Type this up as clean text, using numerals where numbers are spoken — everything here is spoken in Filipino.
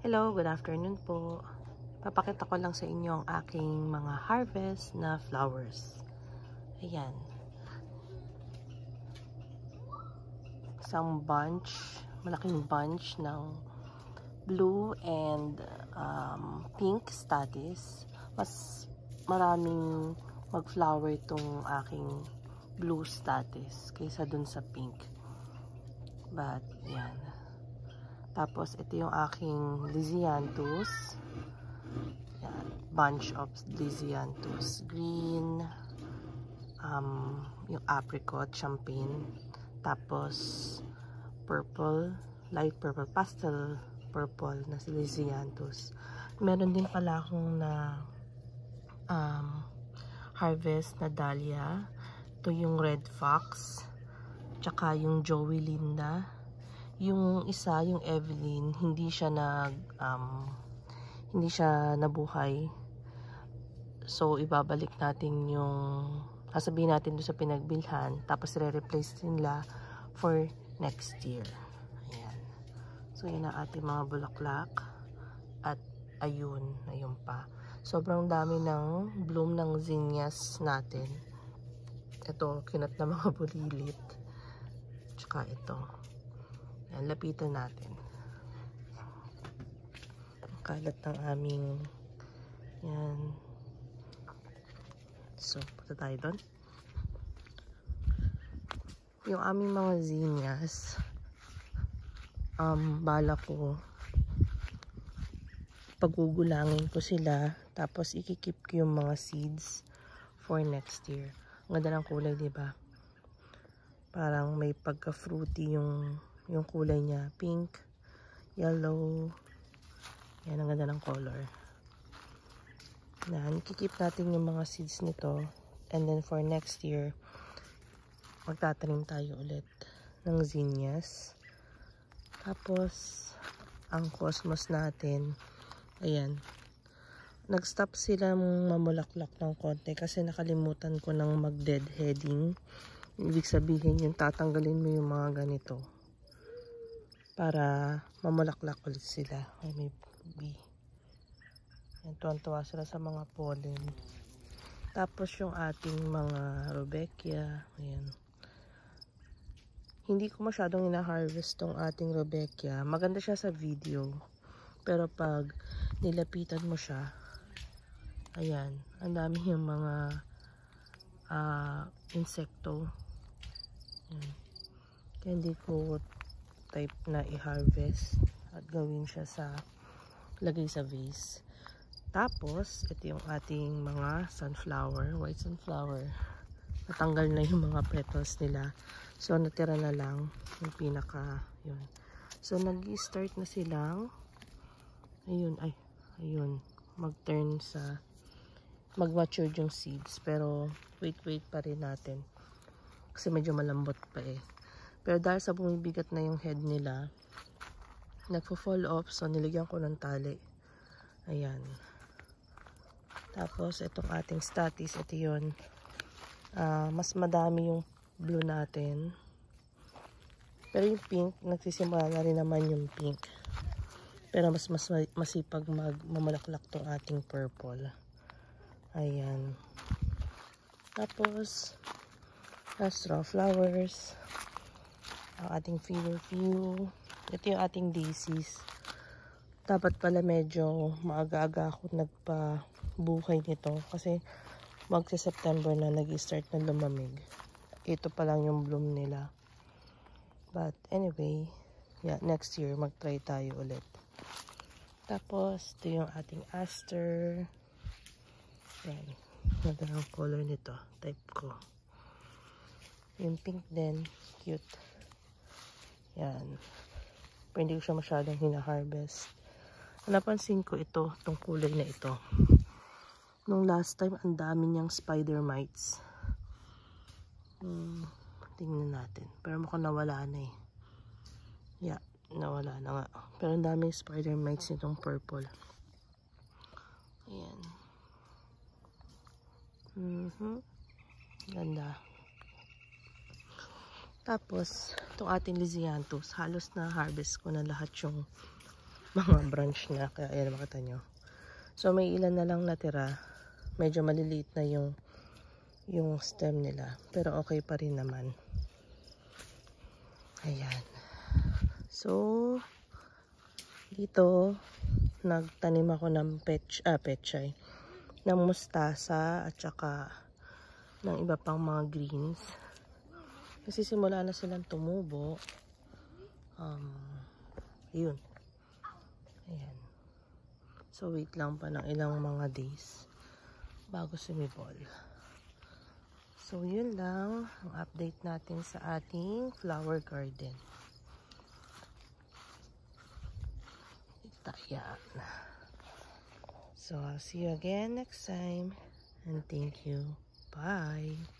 Hello, good afternoon po. Papakita ko lang sa inyo ang aking mga harvest na flowers. Ayan. Isang bunch, malaking bunch ng blue and pink statice. Mas maraming mag-flower itong aking blue statice kaysa dun sa pink. But, yan. Tapos, ito yung aking Lisianthus. Yan, bunch of Lisianthus. Green, yung apricot, champagne. Tapos, purple, light purple, pastel purple na si Lisianthus. Meron din pala akong na harvest na dahlia. Ito yung red fox. Tsaka yung Joey Linda. Yung isa, yung Evelyn, hindi siya nabuhay. So, ibabalik natin yung, sasabihin natin doon sa pinagbilhan, tapos re-replace nila for next year. Ayan. So, yun ang ating mga bulaklak. At, ayun pa. Sobrang dami ng bloom ng zinnias natin. Ito, kinat na mga bulilit. Tsaka ito. Ayan, lapitan natin. Ang kalat ng aming yan. So, punta tayo doon. Yung aming mga zinnias, bala ko pagugulangin ko sila, tapos ikikip ko yung mga seeds for next year. Ang ganda ng kulay, diba? Parang may pagka-fruity yung kulay niya. Pink, yellow. Yan, ang ganda ng color. Yan, kikip natin yung mga seeds nito. And then for next year, magtatanim tayo ulit ng zinnias. Tapos, ang cosmos natin, ayan. Nag-stop silang mamulaklak ng konti kasi nakalimutan ko ng mag-deadheading. Ibig sabihin yung tatanggalin mo yung mga ganito para mamulaklak ulit sila. Ay, may bee. Yan, tuwan-tuwa sila sa mga pollen. Tapos yung ating mga Rudbeckia, ayan. Hindi ko masyadong ina-harvest tong ating Rudbeckia. Maganda siya sa video. Pero pag nilapitan mo siya, ayan, ang dami yung mga insekto. Ayan. Kaya hindi ko type na i-harvest at gawin siya sa lagay sa vase. Tapos, ito yung ating mga sunflower, white sunflower. Natanggal na yung mga petals nila. So, natira na lang yung pinaka, yun. So, nag-start na silang, ayun, mag-turn sa, mag-mature yung seeds. Pero, wait pa rin natin. Kasi medyo malambot pa eh. Pero dahil sa bumibigat na yung head nila, nagpo-fall off. So, niligyan ko ng tali. Ayan. Tapos, itong ating statice, ito yun. Mas madami yung blue natin. Pero yung pink, nagsisimula na rin naman yung pink. Pero mas masipag mamulaklak tong ating purple. Ayan. Tapos, straw flowers. Ang ating few. Ito yung ating daisies. Dapat pala medyo maaga-aga ako nagpa-buhay nito. Kasi magsa-September na nag-start na lumamig. Ito pa lang yung bloom nila. But anyway, yeah, next year mag-try tayo ulit. Tapos, ito yung ating aster. Yan. Ganda ng color nito. Type ko. Yung pink din. Cute. Yan. Pero hindi ko siya masyadong hina-harvest. Napansin ko ito, itong kulay na ito. Nung last time, ang dami niyang spider mites. Tingnan natin. Pero mukhang nawala na eh. Yeah, nawala na nga. Pero ang daming spider mites nitong purple. Ayan. Ganda. Tapos, itong ating Lisianthus, halos na harvest ko na lahat yung mga branch na. Kaya ayan, makita nyo. So may ilan na lang natira. Medyo maliliit na yung stem nila. Pero okay pa rin naman. Ayan. So dito nagtanim ako ng pechay, ng mustasa at saka ng iba pang mga greens. Kasi simula na silang tumubo. Yun. Ayan. So wait lang pa ng ilang mga days bago sumibol. So yun lang ang update natin sa ating flower garden. Ayan. So I'll see you again next time and thank you. Bye.